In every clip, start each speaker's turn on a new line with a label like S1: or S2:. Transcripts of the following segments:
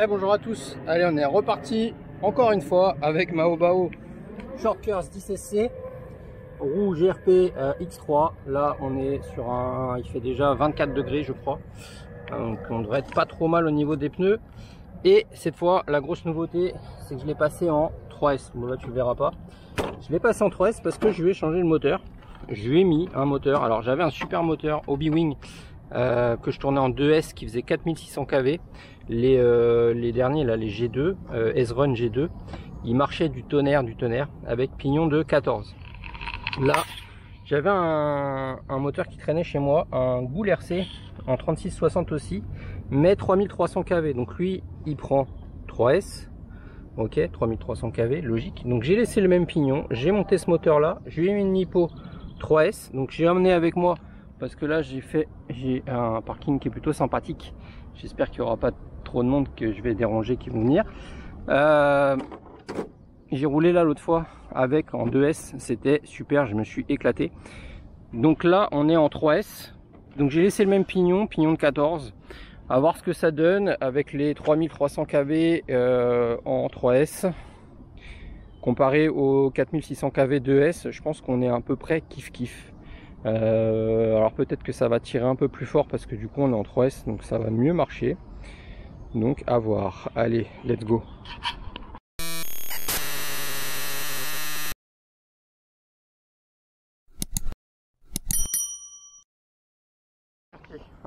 S1: Et bonjour à tous, allez on est reparti encore une fois avec ma Hobao Shortcurse 10SC roue GRP X3. Là on est sur un, il fait déjà 24 degrés je crois, donc on devrait être pas trop mal au niveau des pneus. Et cette fois la grosse nouveauté c'est que je l'ai passé en 3S. Bon là tu le verras pas, je l'ai passé en 3S parce que je lui ai changé le moteur. Je lui ai mis un moteur, alors j'avais un super moteur Hobbywing que je tournais en 2S qui faisait 4600 kV. Les derniers là, les G2, S-Run G2, ils marchaient du tonnerre avec pignon de 14. Là j'avais un moteur qui traînait chez moi, un Goul RC en 3660 aussi, mais 3300 kV. Donc lui il prend 3S, ok, 3300 kV, logique. Donc j'ai laissé le même pignon, j'ai monté ce moteur là, je lui ai mis une Nippo 3S, donc j'ai amené avec moi parce que là j'ai un parking qui est plutôt sympathique. J'espère qu'il n'y aura pas trop de monde que je vais déranger qui vont venir. J'ai roulé là l'autre fois avec en 2S, c'était super, je me suis éclaté. Donc là on est en 3S, donc j'ai laissé le même pignon de 14, à voir ce que ça donne avec les 3300 kV en 3S comparé aux 4600 kV 2S. Je pense qu'on est à peu près kiff. Alors peut-être que ça va tirer un peu plus fort parce que du coup on est en 3S, donc ça va mieux marcher. Donc à voir. Allez, let's go.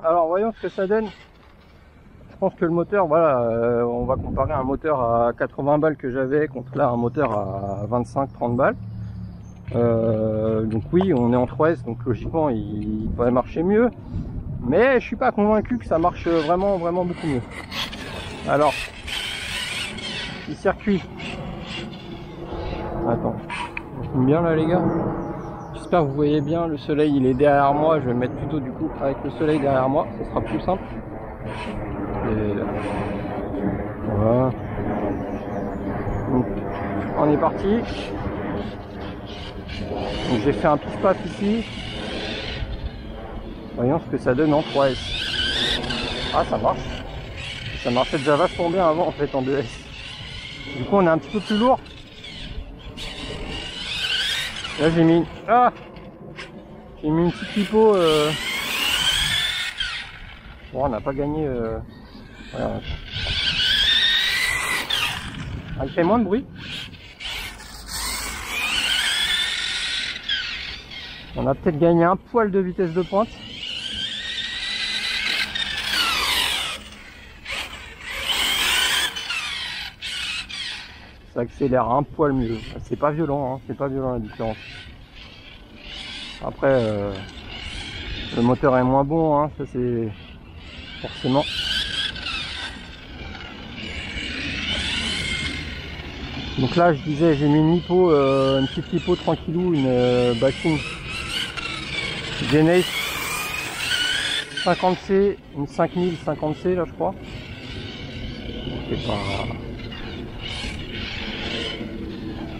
S1: Alors voyons ce que ça donne. Je pense que le moteur, voilà, on va comparer un moteur à 80 balles que j'avais contre là un moteur à 25-30 balles. Donc oui, on est en 3S, donc logiquement il devrait marcher mieux, mais je suis pas convaincu que ça marche vraiment beaucoup mieux. Alors, petit circuit. Attends, on filme bien là les gars. J'espère que vous voyez bien, le soleil il est derrière moi, je vais me mettre plutôt du coup avec le soleil derrière moi, ça sera plus simple. Et voilà. Donc, on est parti. Donc j'ai fait un pif-paf ici. Voyons ce que ça donne en 3S. Ah ça marche. Ça marchait déjà vachement bien avant en fait en 2S. Du coup on est un petit peu plus lourd. Là j'ai mis une petite lipo. Bon on n'a pas gagné. Voilà. Ah, il fait moins de bruit. On a peut-être gagné un poil de vitesse de pointe. Ça accélère un poil mieux. C'est pas violent, hein. C'est pas violent la différence. Après, le moteur est moins bon, hein. Ça c'est forcément. Donc là, je disais, j'ai mis une Nippo, une petite Nippo tranquillou, une Bashing Genesis 50C, une 5000 50C là je crois. C'est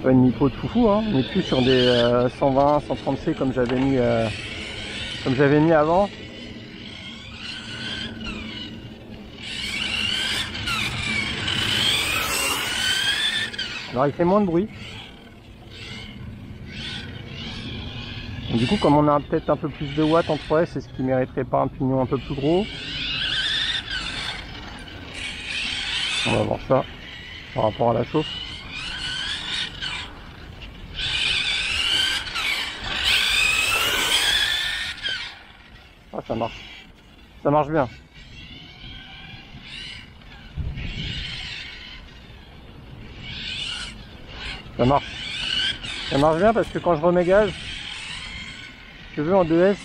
S1: pas une Nippo de foufou, hein. On n'est plus sur des 120, 130C comme j'avais mis avant. Alors il fait moins de bruit. Du coup, comme on a peut-être un peu plus de watts en 3S, c'est ce qui mériterait pas un pignon un peu plus gros. On va voir ça par rapport à la chauffe. Ah, ça marche. Ça marche bien. Ça marche. Ça marche bien parce que quand je remets gaz, je veux en 2S,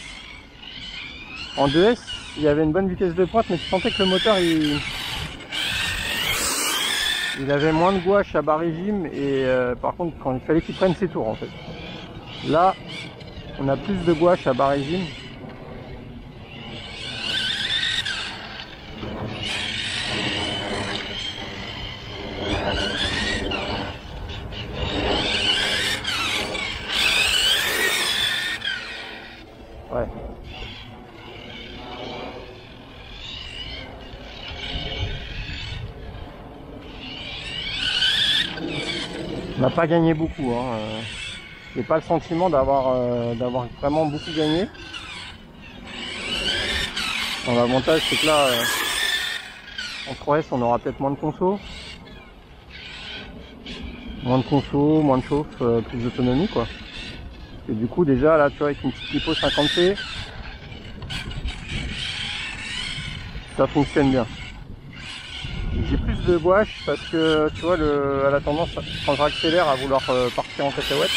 S1: il y avait une bonne vitesse de pointe, mais tu sentais que le moteur il avait moins de gouache à bas régime et par contre quand il fallait qu'il prenne ses tours en fait. Là, on a plus de gouache à bas régime. Ouais. On n'a pas gagné beaucoup, hein. J'ai pas le sentiment d'avoir vraiment beaucoup gagné. Bon, l'avantage c'est que là en 3S on aura peut-être moins de conso. Moins de conso, moins de chauffe, plus d'autonomie quoi. Et du coup déjà là tu vois avec une petite lipo 50C, ça fonctionne bien. J'ai plus de gouache parce que tu vois elle a tendance quand je accélère à vouloir partir en cacahuète.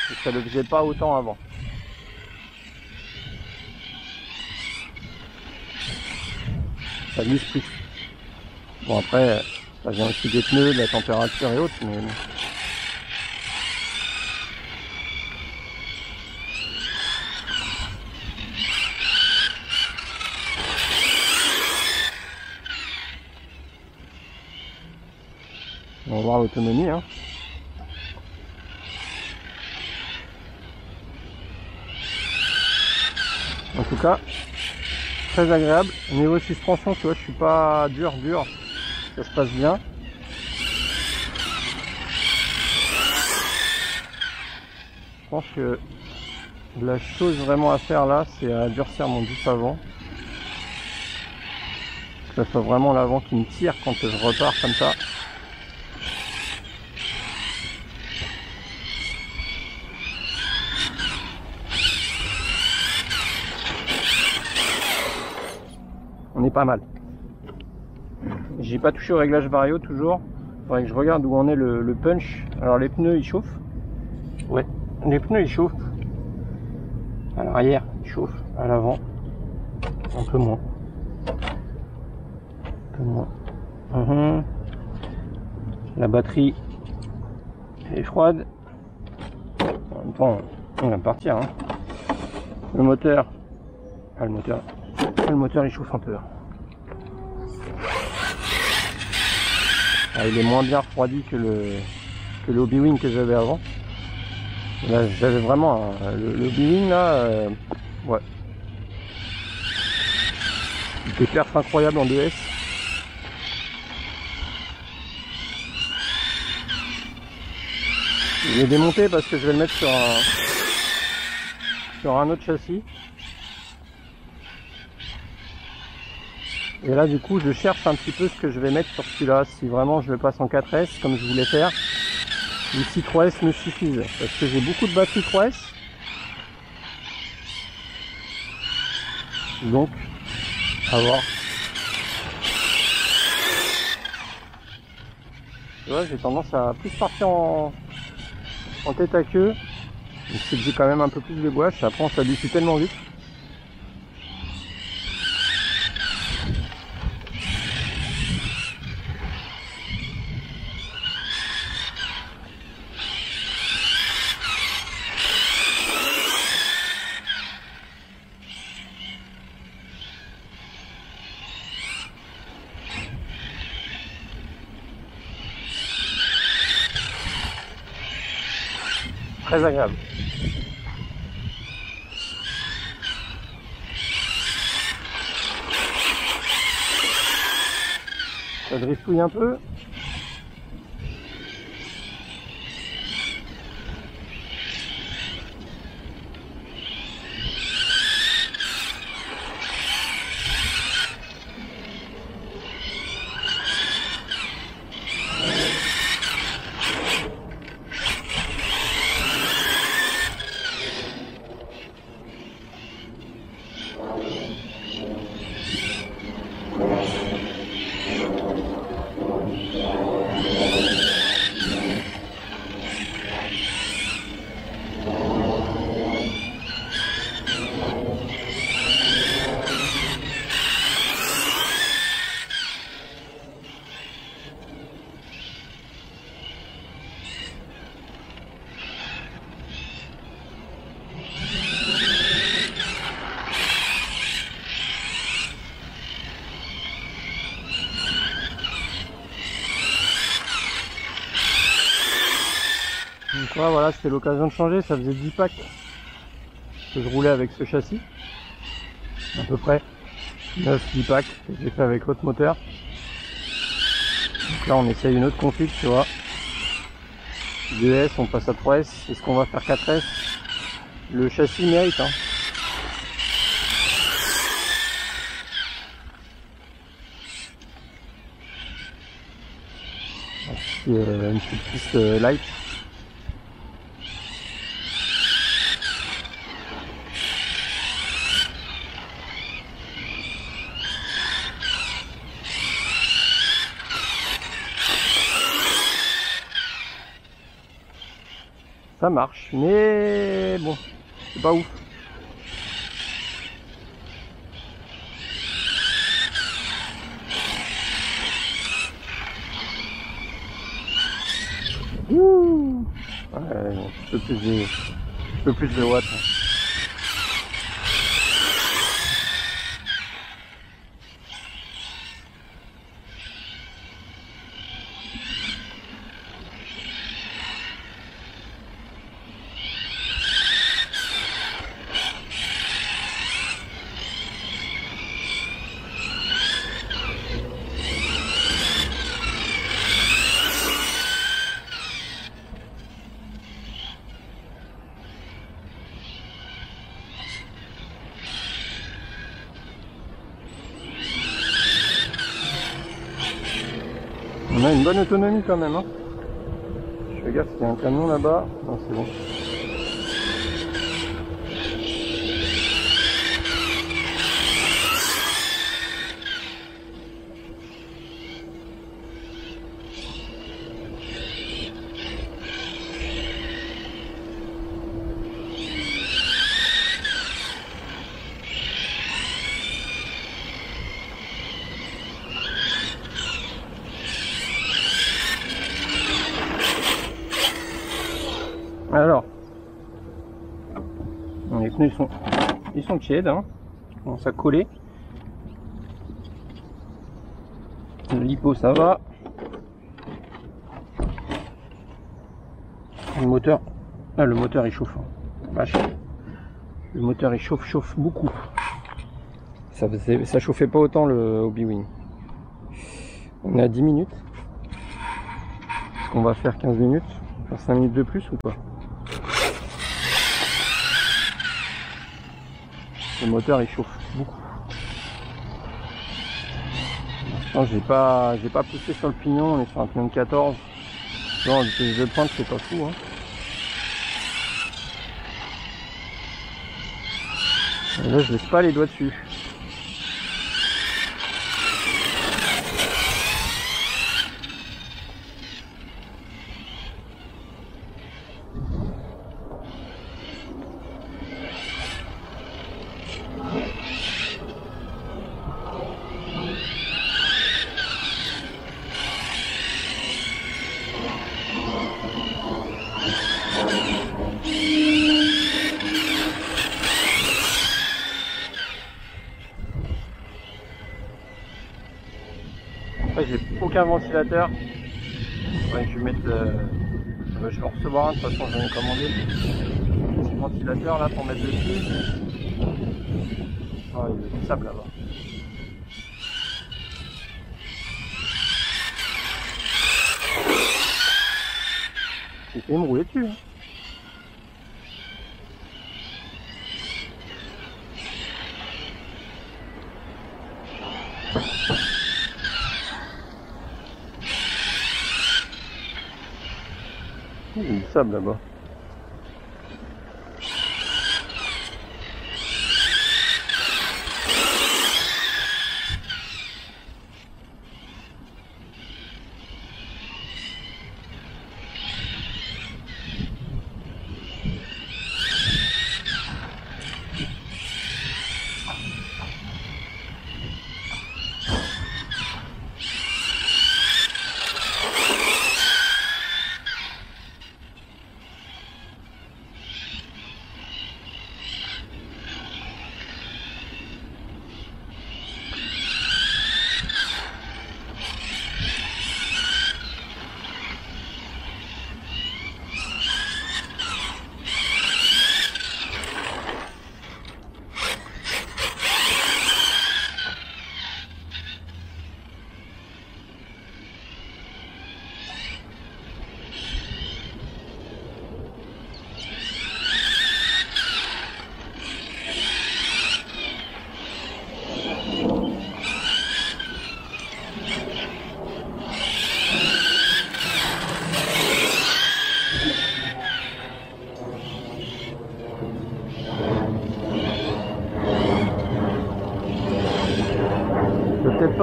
S1: Et ça le faisait pas autant avant. Ça glisse plus. Bon après ça vient aussi des pneus, de la température et autres, mais on va voir l'autonomie, hein. En tout cas, très agréable. Niveau suspension, tu vois, je suis pas dur, ça se passe bien. Je pense que la chose vraiment à faire là, c'est à durcir mon diff avant. Que ce soit vraiment l'avant qui me tire quand je repars comme ça. On est pas mal. J'ai pas touché au réglage vario toujours. Faudrait que je regarde où en est le punch. Alors les pneus ils chauffent. Ouais, les pneus ils chauffent. À l'arrière ils chauffent. À l'avant un peu moins. Un peu moins. La batterie est froide. En même temps on va partir. Hein. Le moteur. Ah, le moteur il chauffe un peu. Ah, il est moins bien refroidi que le Hobbywing que j'avais avant. Là j'avais vraiment le Hobbywing là, ouais. Des perfs incroyables en 2S. Je l'ai démonté parce que je vais le mettre sur un autre châssis. Et là du coup je cherche un petit peu ce que je vais mettre sur celui-là, si vraiment je le passe en 4S comme je voulais faire, ou si 3S me suffisent, parce que j'ai beaucoup de batterie 3S. Donc, à voir. Tu vois, j'ai tendance à plus partir en tête à queue, donc c'est que j'ai quand même un peu plus de gouache, après on s'habitue tellement vite. Très agréable. Ça driftouille un peu. Donc là, voilà, c'était l'occasion de changer. Ça faisait 10 packs que je roulais avec ce châssis, à peu près 9-10 packs que j'ai fait avec l'autre moteur. Donc là on essaye une autre config, tu vois. 2S, on passe à 3S. Est-ce qu'on va faire 4S? Le châssis mérite, hein. Une petite piste light. Ça marche, mais bon, c'est pas ouf. Ouh, ouais, un peu plus de watts. On a une bonne autonomie quand même, hein. Je fais gaffe, il y a un camion là-bas. Non, c'est bon. Alors, les pneus ils sont tièdes, hein. Ils commencent à coller. Le lipo ça va. Le moteur, ah, le moteur il chauffe. Vache. Le moteur il chauffe beaucoup. Ça chauffait pas autant le Hobbywing. On est à 10 minutes. Est-ce qu'on va faire 15 minutes? Faire 5 minutes de plus ou pas? Le moteur il chauffe beaucoup. J'ai pas poussé sur le pignon, on est sur un pignon de 14. Genre, vitesse de pointe c'est pas fou, hein. Et là je laisse pas les doigts dessus. J'ai aucun ventilateur. Ouais, je vais mettre je vais en recevoir un, de toute façon j'en ai commandé. Petit ventilateur là pour mettre dessus. Oh, il y a du sable là-bas. J'ai fait me rouler dessus, hein. Il y a du sable là-bas.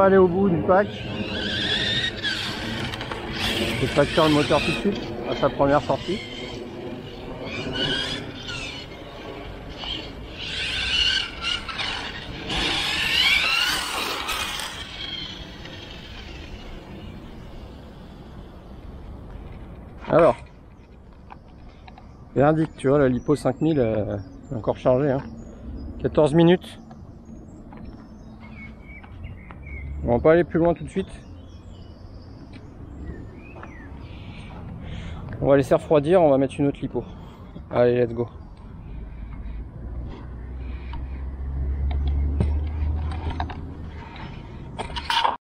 S1: pas aller au bout du pack. Je facture le moteur tout de suite à sa première sortie. Alors, verdict, tu vois, la Lipo 5000 est encore chargée, hein. 14 minutes. On va pas aller plus loin tout de suite. On va laisser refroidir, on va mettre une autre Lipo. Allez, let's go.